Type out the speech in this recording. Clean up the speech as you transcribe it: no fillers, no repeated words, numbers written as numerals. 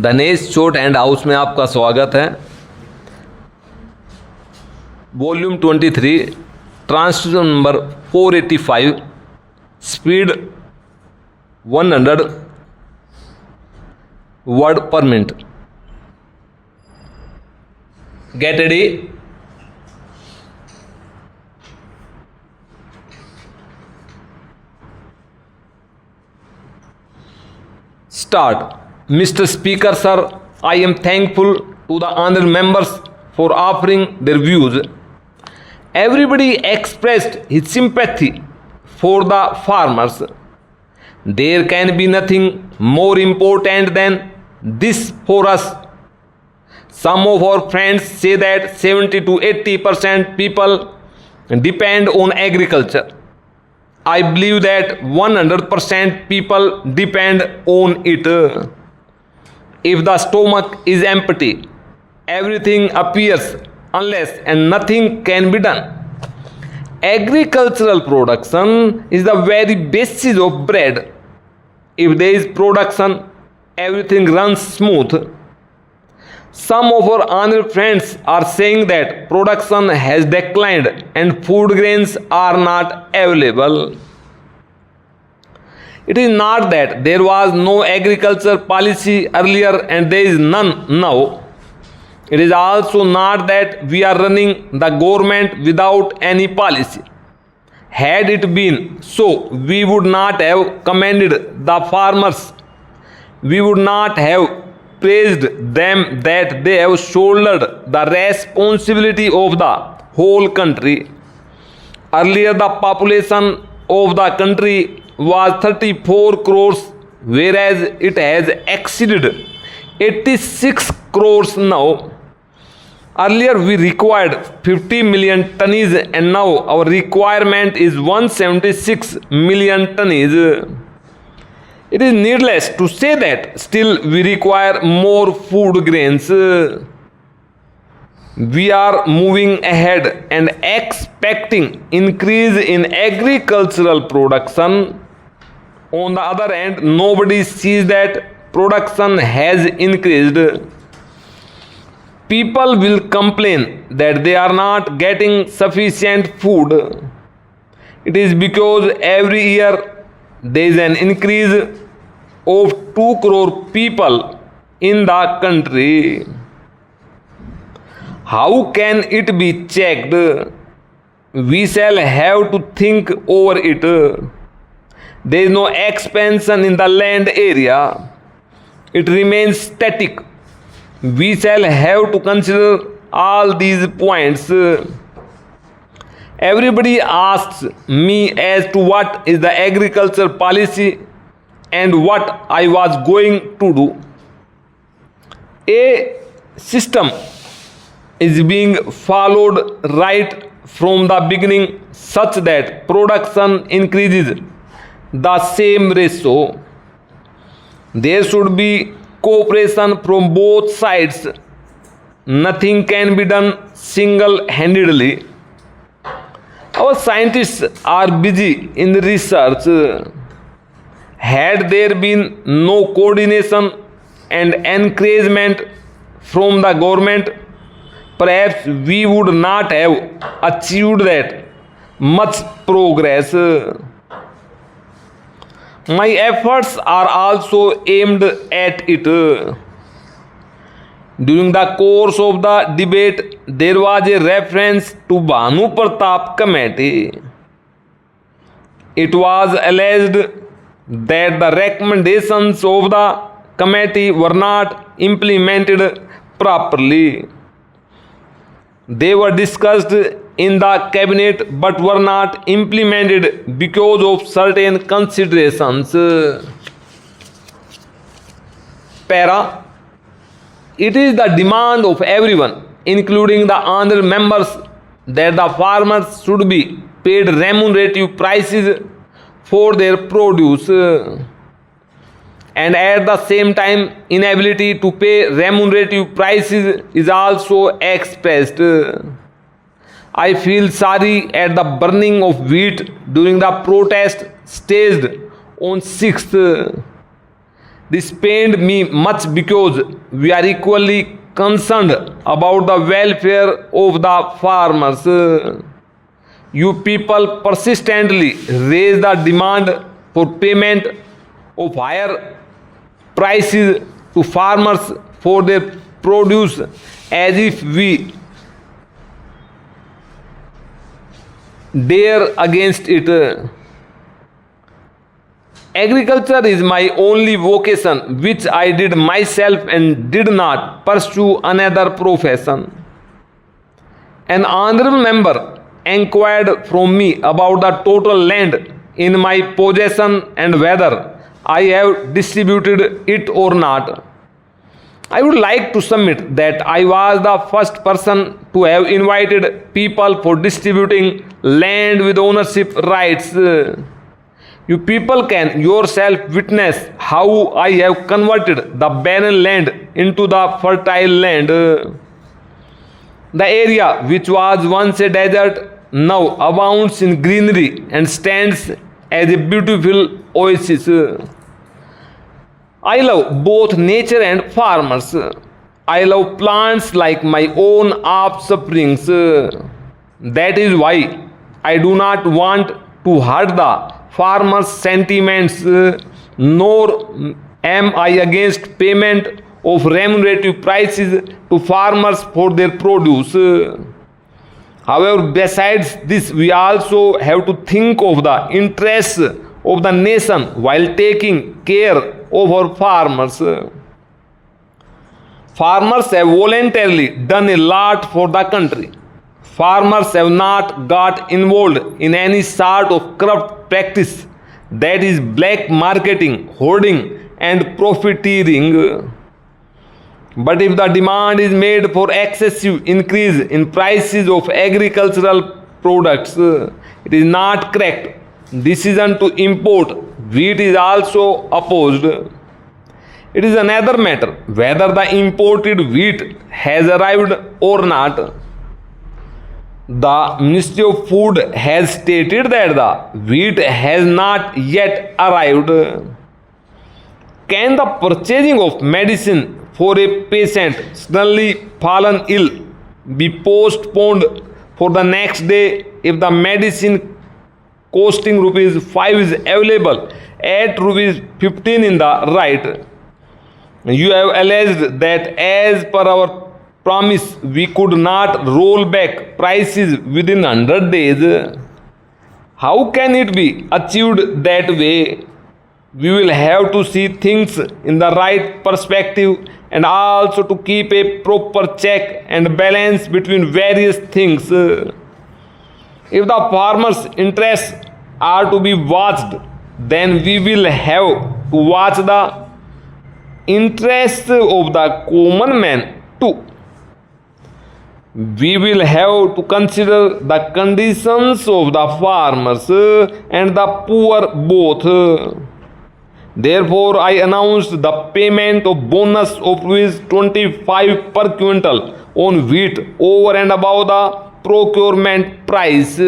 धनेश short hand house में आपका स्वागत है। Volume 23, translation number 485, speed 100 word पर minute. Get ready. Start. Mr. Speaker, sir, I am thankful to the honored members for offering their views. Everybody expressed his sympathy for the farmers. There can be nothing more important than this for us. Some of our friends say that 70 to 80% people depend on agriculture. I believe that 100% people depend on it. If the stomach is empty, everything appears unless and nothing can be done. Agricultural production is the very basis of bread. If there is production, everything runs smooth. Some of our honored friends are saying that production has declined and food grains are not available. It is not that there was no agriculture policy earlier and there is none now. It is also not that we are running the government without any policy. Had it been so, we would not have commended the farmers. We would not have praised them that they have shouldered the responsibility of the whole country. Earlier, the population of the country was 34 crores, whereas it has exceeded 86 crores now. Earlier, we required 50 million tonnes and now our requirement is 176 million tonnes. It is needless to say that still we require more food grains. We are moving ahead and expecting increase in agricultural production. On the other hand, nobody sees that production has increased. People will complain that they are not getting sufficient food. It is because every year there is an increase of 2 crore people in the country. How can it be checked? We shall have to think over it. There is no expansion in the land area. It remains static. We shall have to consider all these points. Everybody asks me as to what is the agriculture policy and what I was going to do. A system is being followed right from the beginning such that production increases the same ratio. There should be cooperation from both sides. Nothing can be done single-handedly. Our scientists are busy in the research. Had there been no coordination and encouragement from the government, perhaps we would not have achieved that much progress. My efforts are also aimed at it. During the course of the debate, there was a reference to Bhanu Pratap Committee. It was alleged that the recommendations of the committee were not implemented properly. They were discussed in the cabinet but were not implemented because of certain considerations. Para. It is the demand of everyone, including the honored members, that the farmers should be paid remunerative prices for their produce. And at the same time, inability to pay remunerative prices is also expressed. I feel sorry at the burning of wheat during the protest staged on 6th. This pained me much because we are equally concerned about the welfare of the farmers. You people persistently raise the demand for payment of higher prices to farmers for their produce as if we dare against it. Agriculture is my only vocation, which I did myself and did not pursue another profession. An honorable member inquired from me about the total land in my possession and whether I have distributed it or not. I would like to submit that I was the first person to have invited people for distributing land with ownership rights. You people can yourself witness how I have converted the barren land into the fertile land. The area which was once a desert now abounds in greenery and stands as a beautiful oasis. I love both nature and farmers. I love plants like my own offsprings. That is why I do not want to hurt the farmers' sentiments, nor am I against payment of remunerative prices to farmers for their produce. However, besides this, we also have to think of the interests of the nation while taking care of our farmers. Farmers have voluntarily done a lot for the country. Farmers have not got involved in any sort of corrupt practice, that is black marketing, hoarding and profiteering. But if the demand is made for excessive increase in prices of agricultural products, it is not correct decision to import wheat is also opposed. It is another matter whether the imported wheat has arrived or not. The Ministry of Food has stated that the wheat has not yet arrived. Can the purchasing of medicine for a patient suddenly fallen ill be postponed for the next day if the medicine costing rupees 5 is available at rupees 15 in the right? You have alleged that as per our promise we could not roll back prices within 100 days. How can it be achieved that way? We will have to see things in the right perspective and also to keep a proper check and balance between various things. If the farmers' interests are to be watched, then we will have to watch the interests of the common man too. We will have to consider the conditions of the farmers and the poor both. Therefore, I announced the payment of bonus of ₹25 per quintal on wheat over and above the procurement price.